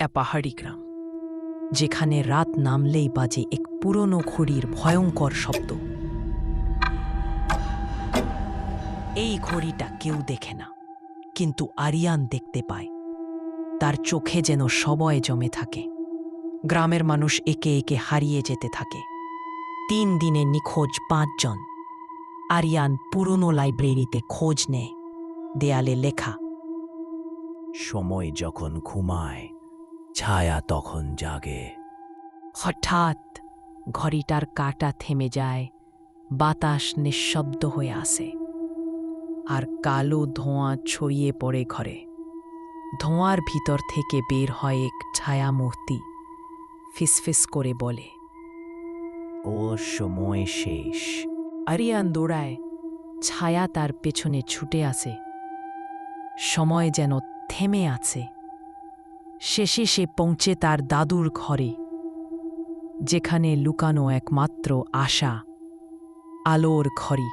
একটা পাহাড়ি গ্রাম, যেখানে রাত নামলেই বাজে এক পুরনো ঘড়ির ভয়ঙ্কর শব্দ। এই ঘড়িটা কেউ দেখে না, কিন্তু আরিয়ান দেখতে পায়। তার চোখে যেন সময় জমে থাকে। গ্রামের মানুষ একে একে হারিয়ে যেতে থাকে। 3 দিনে নিখোঁজ 5 জন। আরিয়ান পুরনো লাইব্রেরিতে খোঁজ নেয়। দেয়ালে লেখা, সময় যখন ঘুমায়, ছায়া তখন জাগে। হঠাৎ ঘড়িটার কাঁটা থেমে যায়, বাতাস নিঃশব্দ হয়ে আসে, আর কালো ধোঁয়া ছড়িয়ে পড়ে ঘরে। ধোঁয়ার ভিতর থেকে বের হয় এক ছায়ামূর্তি, ফিসফিস করে বলে, ও সময় শেষ। আরিয়ান দৌড়ায়। ছায়া তার পেছনে ছুটে আসে। সময় যেন থেমে আছে। শেষে সে পৌঁছে তার দাদুর ঘরে, যেখানে লুকানো একমাত্র আশা, আলোর ঘড়ি।